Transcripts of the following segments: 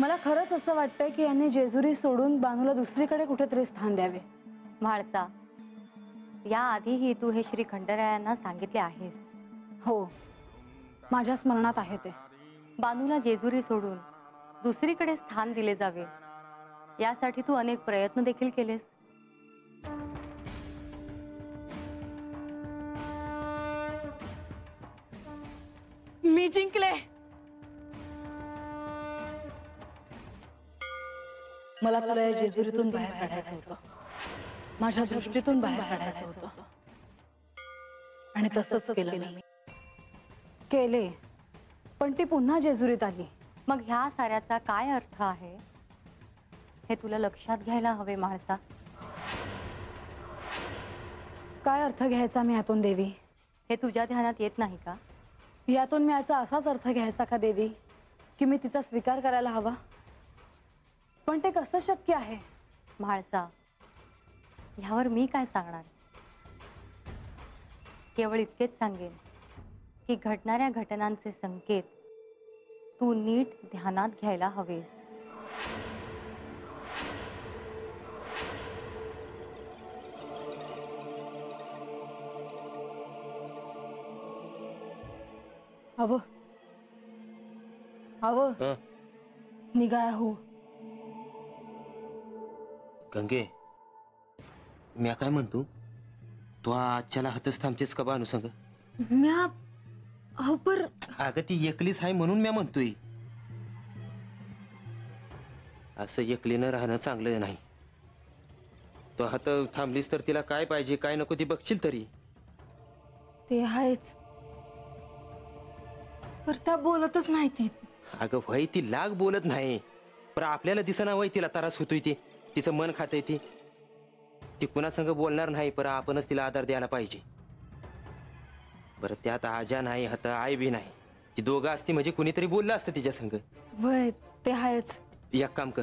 मला खरंच असं वाटतंय की यांनी जेजुरी सोडून बानूला दुसरीकडे कुठेतरी स्थान द्यावे। म्हाळसा, या आधीही तू हे श्री खंडेरायांना सांगितले आहेस। हो, माझ्या स्मरणात आहे ते। बानूला जेजुरी सोडून दुसरीकडे स्थान दिले जावे यासाठी तू अनेक प्रयत्न देखील केलेस। मी जिंकले। मला तुला या जेजुरीतून बाहेर काढायचं होतं, माझ्या दृष्टीतून बाहेर काढायचं होतं, आणि तसंच केलं मी। केले, पण ती पुन्हा जेजुरीत आली। मग ह्या साऱ्याचा काय अर्थ आहे हे तुला लक्षात घ्यायला हवे म्हाळसा। काय अर्थ घ्यायचा मी यातून देवी? हे तुझ्या ध्यानात येत नाही का? यातून मी याचा असाच अर्थ घ्यायचा का देवी की मी तिचा स्वीकार करायला हवा? पण ते कसं शक्य आहे? म्हाळसा, ह्यावर मी काय सांगणार? केवळ इतकेच सांगेन की घडणाऱ्या घटनांचे संकेत तू नीट ध्यानात घ्यायला हवेस। निघाया हो। गंगे, म्या काय म्हणतो, तू आजच्याला हातच थांबतेस का बानू संग? म्या पर अगं ती एकलीच आहे म्हणून म्या म्हणतोय, असं एकलीनं राहणं चांगलं नाही। तो हात थांबलीस तर तिला काय पाहिजे काय नको ती बघशील तरी। ते आहेच, पर त्या बोलतच नाही ती। अगं वय ती लाग बोलत नाही, पण आपल्याला दिसना वय तिला त्रास होतोय, ती तिचं मन खातंय, ती कुणासंग बोलणार नाही, पर आपणच तिला आधार द्यायला पाहिजे। बरं त्यात आजा नाही हात आई बी नाही, ती दोघं असती म्हणजे कुणीतरी बोललं असतं तिच्या संग। वय ते आहेच। एक काम कर,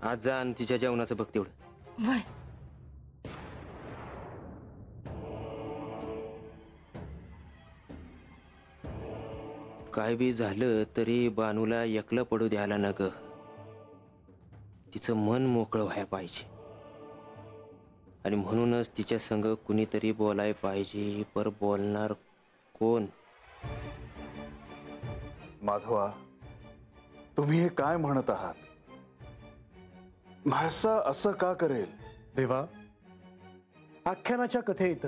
आज जा आणि तिच्या जेवणाचं बघ तेवढं। वय काय बी झालं तरी बानूला एकलं पडू द्यायला न ग, तिचं मन मोकळं व्हायला पाहिजे, आणि म्हणूनच तिच्या संग कुणीतरी बोलाय पाहिजे, पर बोलणार कोण? माधवा, तुम्ही हे काय म्हणत आहात? म्हाळसा असं का करेल? देवा, आख्यानाच्या कथेत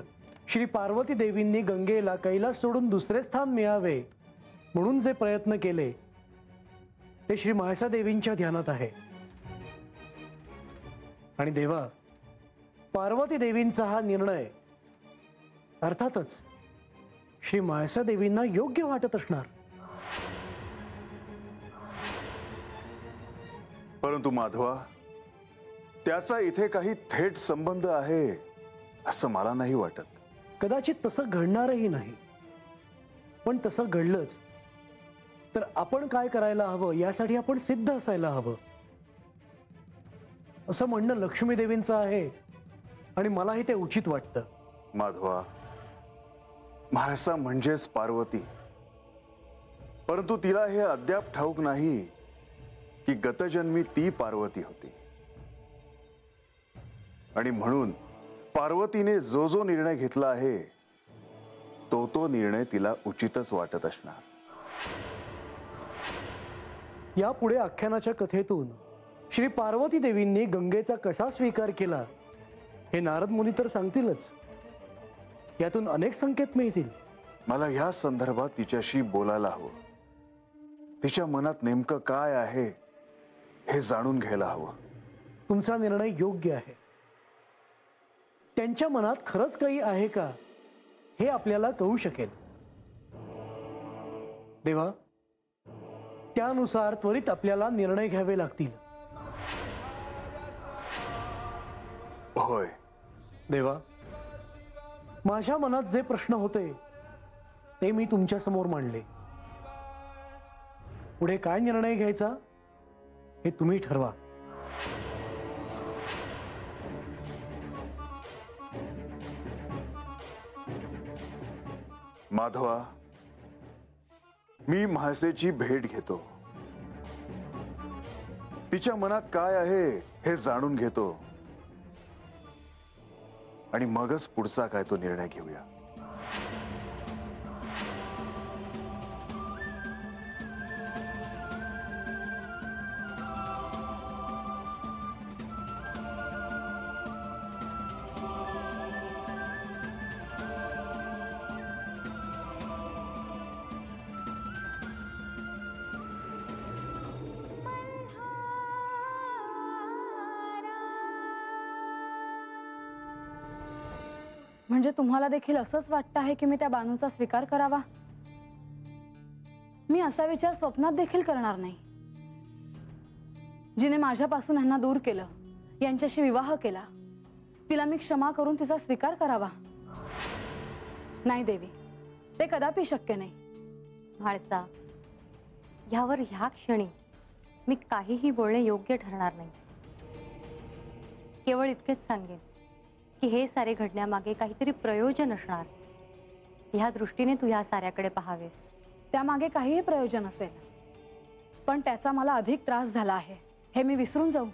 श्री पार्वती देवींनी गंगेला कैलास सोडून दुसरे स्थान मिळावे म्हणून जे प्रयत्न केले ते श्री म्हाळसा देवींच्या ध्यानात आहे। आणि देवा, पार्वती देवींचा हा निर्णय अर्थातच श्री म्हाळसा देवींना योग्य वाटत असणार। परंतु माधवा, त्याचा इथे काही थेट संबंध आहे असं मला नाही वाटत। कदाचित तसं घडणारही नाही, पण तसं घडलंच तर आपण काय करायला हवं यासाठी आपण सिद्ध असायला हवं, असं म्हणणं लक्ष्मी देवींचं आहे, आणि मलाही ते उचित वाटतं। माधवा, म्हाळसा म्हणजेच पार्वती, परंतु तिला हे अद्याप ठाऊक नाही की गतजन्मी ती पार्वती होती, आणि म्हणून पार्वतीने जो जो निर्णय घेतला आहे तो निर्णय तिला उचितच वाटत असणार। यापुढे आख्यानाच्या कथेतून श्री पार्वती देवींनी गंगेचा कसा स्वीकार केला हे नारद मुनी तर सांगतीलच, यातून अनेक संकेत मिळतील। मला या संदर्भात तिच्याशी बोलायला हवं, तिच्या मनात नेमकं काय आहे हे जाणून घ्यायला हवं। तुमचा निर्णय योग्य आहे, त्यांच्या मनात खरंच काही आहे का हे आपल्याला कळू शकेल। देवा, त्यानुसार त्वरित आपल्याला निर्णय घ्यावे लागतील। होय देवा, माझ्या मनात जे प्रश्न होते ते मी तुमच्या समोर मांडले, पुढे काय निर्णय घ्यायचा हे तुम्ही ठरवा। माधवा, मी म्हाळसेची भेट घेतो, तिच्या मनात काय आहे हे जाणून घेतो आणि मगच पुढचा काय तो निर्णय घेऊया. म्हणजे तुम्हाला देखील असंच वाटतं आहे की मी त्या बानूचा स्वीकार करावा? मी असा विचार स्वप्नात देखील करणार नाही. जिने माझ्यापासून ह्यांना दूर केलं, यांच्याशी विवाह केला, तिला मी क्षमा करून तिचा स्वीकार करावा? नाही देवी, ते कदापि शक्य नाही. म्हाळसा, ह्यावर ह्या क्षणी मी काहीही बोलणे योग्य ठरणार नाही. केवळ इतकेच सांगेन की हे सारे घडण्यामागे काहीतरी प्रयोजन असणार. ह्या दृष्टीने तू ह्या साऱ्याकडे पाहावेस. त्यामागे काहीही प्रयोजन असेल, पण त्याचा मला अधिक त्रास झाला आहे हे मी विसरून जाऊ?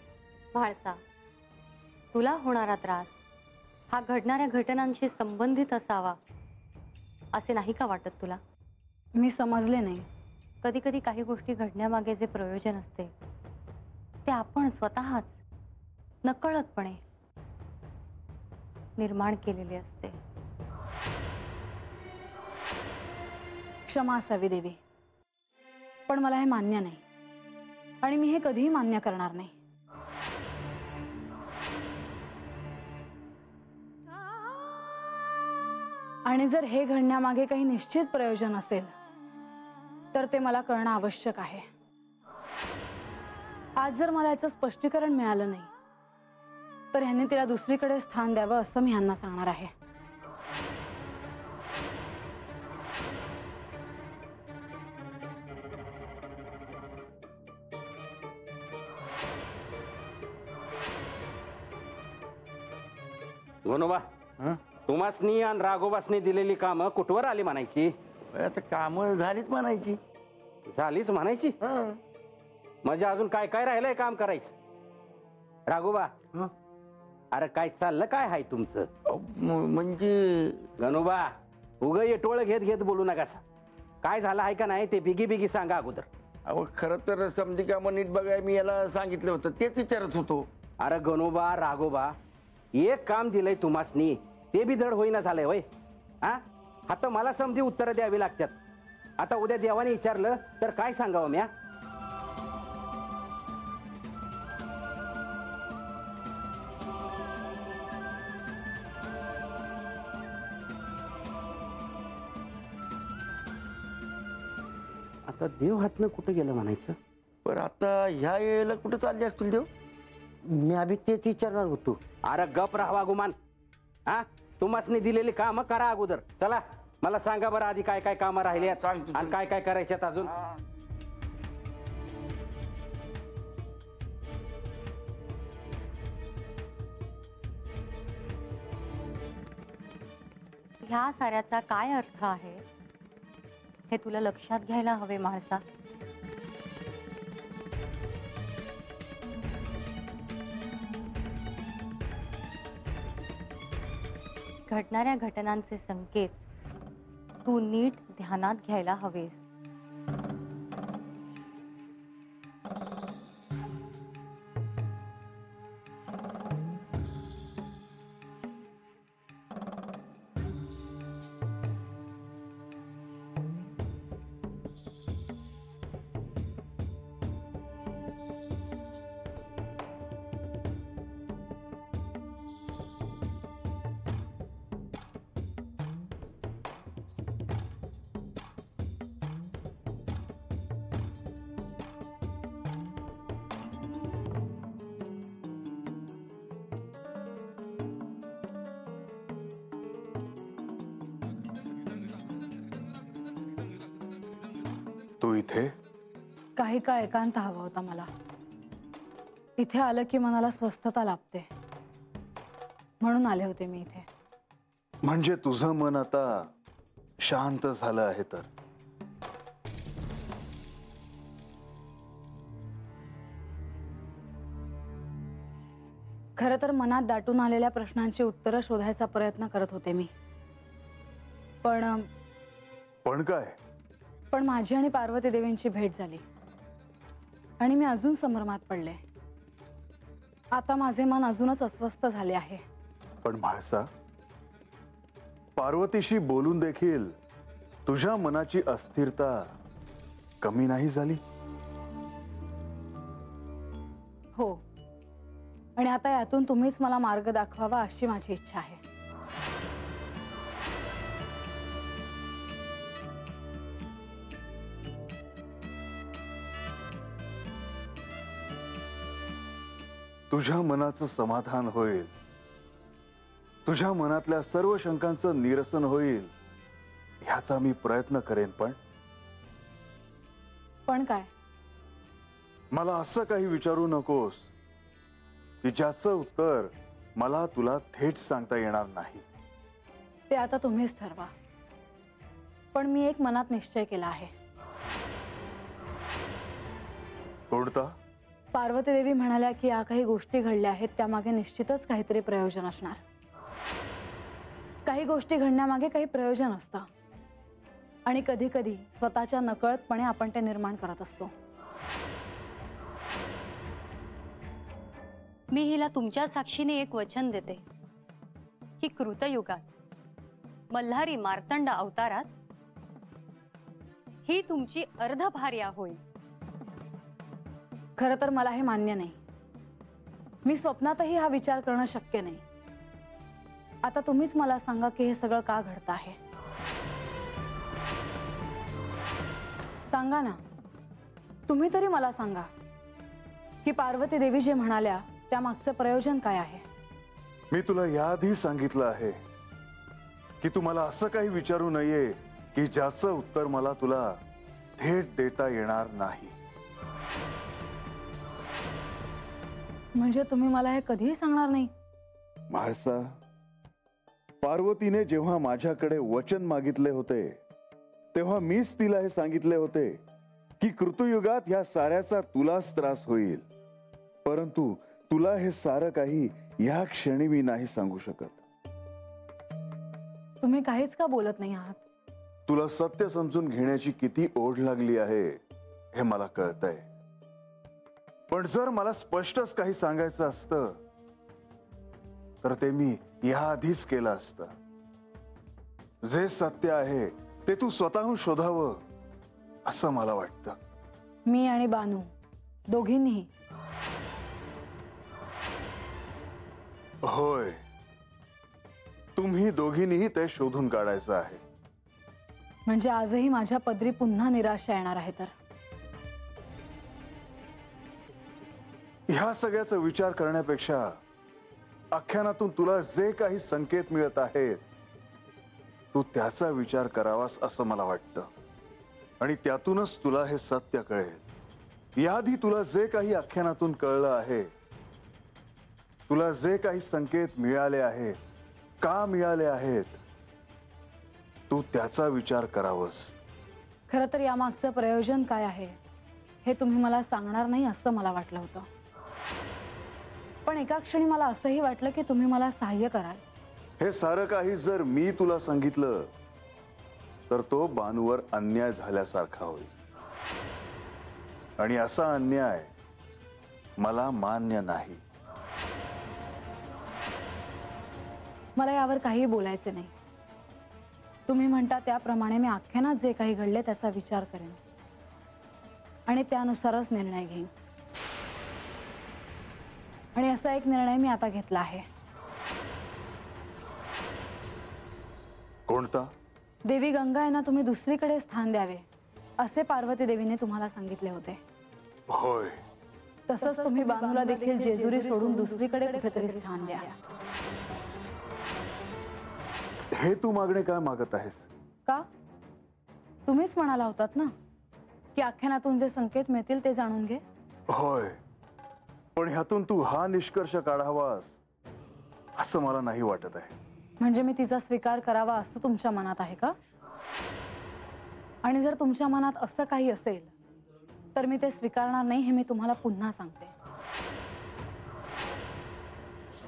म्हाळसा, तुला होणारा त्रास हा घडणाऱ्या घटनांशी संबंधित असावा असे नाही का वाटत तुला? मी समजले नाही. कधी कधी काही गोष्टी घडण्यामागे जे प्रयोजन असते ते आपण स्वतःच नकळतपणे निर्माण केलेले असते. क्षमा असावी देवी, पण मला हे मान्य नाही आणि मी हे कधीही मान्य करणार नाही. आणि जर हे घडण्यामागे काही निश्चित प्रयोजन असेल तर ते मला कळणं आवश्यक आहे. आज जर मला याचं स्पष्टीकरण मिळालं नाही तर ह्यांनी तिला दुसरीकडे स्थान द्यावं असं मी ह्यांना सांगणार आहे. गणोबा, तुम्हासनी आणि राघोबासनी दिलेली कामं कुठवर आली म्हणायची? आता कामं झालीच म्हणायची. झालीच म्हणायची? म्हणजे अजून काय काय राहिलंय काम करायचं? राघोबा, अरे काय चाललं काय हाय तुमचं? म्हणजे गणोबा, उग येटोळ घेत घेत बोलू नका. काय झालं आहे का नाही ते बिगी बिगी सांगा अगोदर. अहो, खरं तर समधी कामं नीट बघाय मी याला सांगितलं होतं, तेच विचारत होतो. अरे गणोबा, राघोबा, एक काम दिलंय तुम्हासनी ते बी धड होईना झालंय होय. हा, आता मला समधी उत्तरं द्यावी लागतात. आता उद्या देवाने विचारलं तर काय सांगावं म्या? आता देव हातनं कुठं गेलं म्हणायचं? पण आता ह्या यायला कुठं चालले असतील देव? मी आधी तेच विचारणार होतो. अरे गप राहावा गुमान. हा, तुम्हासनी दिलेली कामं करा अगोदर. चला मला सांगा बरं आधी काय काय कामं राहिली सांगतो. आणि काय काय करायच्यात अजून? ह्या साऱ्याचा काय अर्थ आहे हे तुला लक्षात घ्यायला हवे म्हाळसा. घडणाऱ्या घटनांचे संकेत तू नीट ध्यानात घ्यायला हवेस. तू इथे? काही काळ एकांत हवा होता मला. इथे आलं की मनाला स्वस्थता लाभते म्हणून आले होते मी इथे. म्हणजे तुझं मन आता शांत झालं आहे तर? खरं तर मनात दाटून आलेल्या प्रश्नांची उत्तरं शोधायचा प्रयत्न करत होते मी. पण काय? पण माझी आणि पार्वती देवींची भेट झाली आणि मी अजून संभ्रमात पडले. आता माझे मन अजूनच अस्वस्थ झाले आहे. पण म्हाळसा, पार्वतीशी बोलून देखील तुझ्या मनाची अस्थिरता कमी नाही झाली? हो, आणि आता यातून तुम्हीच मला मार्ग दाखवावा अशी माझी इच्छा आहे. तुझ्या मनाचं समाधान होईल, तुझ्या मनातल्या सर्व शंकांचं निरसन होईल ह्याचा मी प्रयत्न करेन. पण काय? मला असं काही विचारू नकोस की ज्याचं उत्तर मला तुला थेट सांगता येणार नाही. ते आता तुम्हीच ठरवा. पण मी एक मनात निश्चय केला आहे. कोणता? पार्वती देवी म्हणाल्या की या काही गोष्टी घडल्या आहेत त्यामागे निश्चितच काहीतरी प्रयोजन असणार. काही गोष्टी घडण्यामागे काही प्रयोजन असतं आणि कधी कधी स्वतःच्या नकळतपणे आपण ते निर्माण करत असतो. मी हिला तुमच्या साक्षीने एक वचन देते की कृतयुगात मल्हारी मार्तंड अवतारात ही तुमची अर्धभार्या होईल. खरं तर मला हे मान्य नाही. मी स्वप्नातही हा विचार करणं शक्य नाही. आता तुम्हीच मला सांगा की हे सगळं का घडतं आहे. सांगा ना, तुम्ही तरी मला सांगा की पार्वती देवी जे म्हणाल्या त्यामागचं प्रयोजन काय आहे. मी तुला याआधी सांगितलं आहे की तू मला असं काही विचारू नये की ज्याचं उत्तर मला तुला थेट देता येणार नाही. म्हणजे तुम्ही मला हे कधीही सांगणार नाही? म्हाळसा, पार्वतीने जेव्हा माझ्याकडे वचन मागितले होते तेव्हा मीच तिला हे सांगितले होते की कृतयुगात ह्या साऱ्याचा तुलाच त्रास होईल, परंतु तुला हे सारं काही या क्षणी मी नाही सांगू शकत. तुम्ही काहीच का बोलत नाही आहात? तुला सत्य समजून घेण्याची किती ओढ लागली आहे हे मला कळतंय. पण जर मला स्पष्टच काही सांगायचं असतं तर ते मी याआधीच केलं असतं. जे सत्य आहे ते तू स्वतःहून शोधावं असं मला वाटतं. मी आणि बानू दोघींनीही? होय, तुम्ही दोघींनीही ते शोधून काढायचं आहे. म्हणजे आजही माझ्या पदरी पुन्हा निराशा येणार आहे तर? ह्या सगळ्याचा विचार करण्यापेक्षा आख्यानातून तुला जे काही संकेत मिळत आहेत तू त्याचा विचार करावास असं मला वाटतं. आणि त्यातूनच तुला हे सत्य कळेल. याआधी तुला जे काही आख्यानातून कळलं आहे, तुला जे काही संकेत मिळाले आहेत, का मिळाले आहेत, तू त्याचा विचार करावंस. खरं तर यामागचं प्रयोजन काय आहे हे तुम्ही मला सांगणार नाही असं मला वाटलं होतं. पण एका क्षणी मला असंही वाटलं की तुम्ही मला सहाय्य कराल. हे सारं काही जर मी तुला सांगितलं तर तो बानूवर अन्याय झाल्यासारखा होईल. आणि असा अन्याय मला मान्य नाही. मला यावर काही बोलायचे नाही. तुम्ही म्हणता त्याप्रमाणे मी आख्यानात जे काही घडले त्याचा विचार करेन आणि त्यानुसारच निर्णय घेईन. आणि असा एक निर्णय मी आता घेतला आहे. कोणता? देवी गंगा यांना तुम्ही दुसरीकडे स्थान द्यावे असे पार्वती देवीने तुम्हाला सांगितले होते. होय. तसंच तुम्ही बानूला देखील जेजुरी सोडून दुसरीकडे कुठेतरी स्थान द्या. हे तू मागणे काय मागत आहेस? का? तुम्हीच म्हणाला होतात ना की आख्यानातून जे संकेत मिळतील ते जाणून घे. होय, पण ह्यातून तू हा निष्कर्ष काढावास असं मला नाही वाटत आहे. म्हणजे मी तिचा स्वीकार करावा असं तुमच्या मनात आहे का? आणि जर तुमच्या मनात असं काही असेल तर मी ते स्वीकारणार नाही हे मी तुम्हाला पुन्हा सांगते.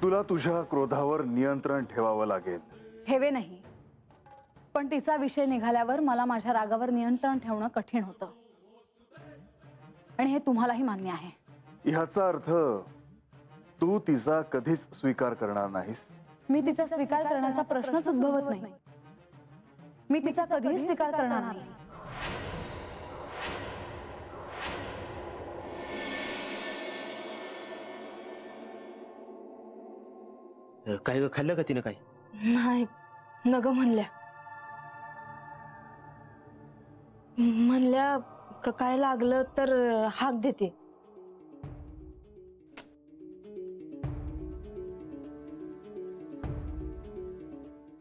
तुला तुझ्या क्रोधावर नियंत्रण ठेवावं लागेल. ठेवे नाही, पण तिचा विषय निघाल्यावर मला माझ्या रागावर नियंत्रण ठेवणं कठीण होतं आणि हे तुम्हालाही मान्य आहे. ह्याचा अर्थ तू तिचा कधीच स्वीकार करणार नाहीस. मी तिचा स्वीकार करण्याचा प्रश्नच उद्भवत नाही. मी तिचा कधीही स्वीकार करणार नाही. काय खाल्लं का तिनं काय? नाही, नग म्हणल्या काय लागलं तर हाक देते.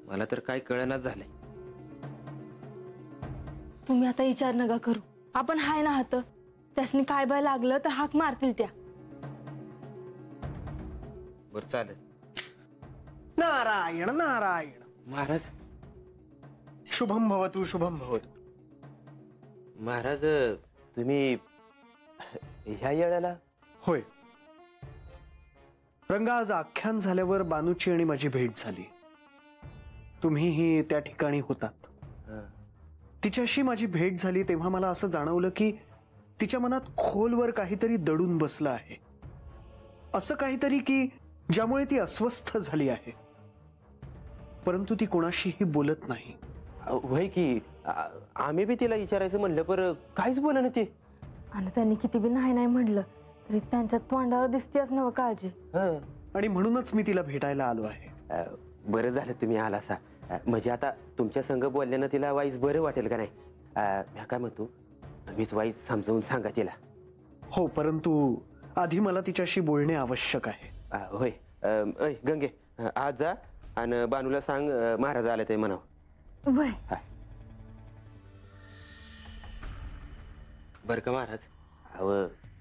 मला तर काय कळनाच झालंय. तुम्ही आता विचार नका करू. आपण हाय ना हात, त्यासनी काय बाय लागलं तर हाक मारतील त्या. बर चालेल. नारायण नारायण. महाराज शुभम भवतु शुभम भवतु. महाराज तुम्ही ह्या येळाला? होय रंगा, आज आख्यान झाल्यावर बानूची आणि माझी भेट झाली. तुम्हीही त्या ठिकाणी होतात. तिच्याशी माझी भेट झाली तेव्हा मला असं जाणवलं की तिच्या मनात खोलवर काहीतरी दडून बसलं आहे. असं काहीतरी की ज्यामुळे ती अस्वस्थ झाली आहे. परंतु ती कोणाशीही बोलत नाही. वय की आम्ही बी तिला विचारायचं म्हणलं पर काहीच बोला ना ते. आणि त्यांनी किती बी नाही नाही म्हणलं तरी त्यांच्या तोंडावर दिसतेच नव काळजी. आणि म्हणूनच मी तिला भेटायला आलो आहे. बरं झालं तुम्ही आलासा. म्हणजे आता तुमच्या संग बोलल्यानं तिला वाईस बरं वाटेल का नाही? काय म्हणतो, तुम्हीच वाईस समजावून सांगा तिला. हो, परंतु आधी मला तिच्याशी बोलणे आवश्यक आहे. होय. गंगे आज जा आणि बानूला सांग महाराज आले ते म्हणावं. वय बरं का महाराज? अव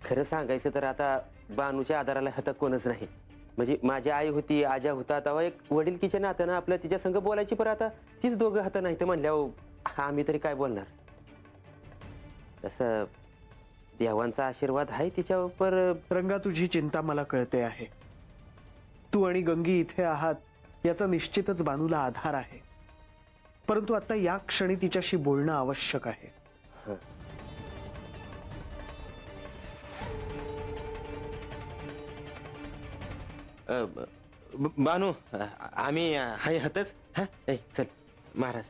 खरं सांगायचं तर आता बानूच्या आधाराला हातात कोणच नाही. म्हणजे माझी आई होती, आजा होता, तेव्हा एक वडीलकीच्या नात्यानं आपल्या तिच्या संग बोलायची. पण आता तीच दोघं हात नाही तर म्हणल्यावर आम्ही तरी काय बोलणार? तसं देवांचा आशीर्वाद आहे तिच्यावर. रंगा, तुझी चिंता मला कळते आहे. तू आणि गंगी इथे आहात याचा निश्चितच बानूला आधार आहे. परंतु आता या क्षणी तिच्याशी बोलणं आवश्यक आहे. बानू आम्ही हाय हातच. हा चल महाराज.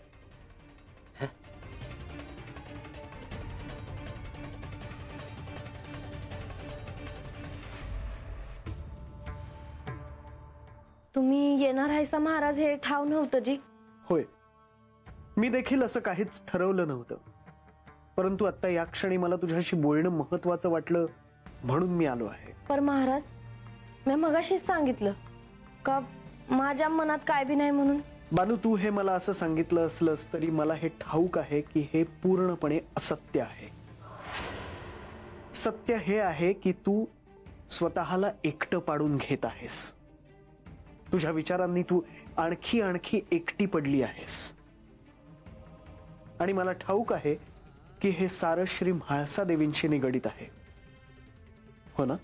तुम्ही येणार आहेसा महाराज हे ठाव नव्हतं जी. होय, मी देखील असं काहीच ठरवलं नव्हतं. परंतु आता या क्षणी मला तुझ्याशी बोलणं महत्वाचं वाटलं म्हणून मी आलो आहे. पर महाराज, मी मगाशीच सांगितलं का माझ्या मनात काय बी नाही म्हणून. बानू, तू हे मला असं सांगितलं असलंस तरी मला हे ठाऊक आहे की हे पूर्णपणे असत्य आहे. सत्य हे आहे की तू स्वतःला एकटं पाडून घेत आहेस. तुझ्या विचारांनी तू आणखी आणखी एकटी पडली आहेस. आणि मला ठाऊक आहे की हे सारं श्री म्हाळसा देवींशी निगडीत आहे. हो ना?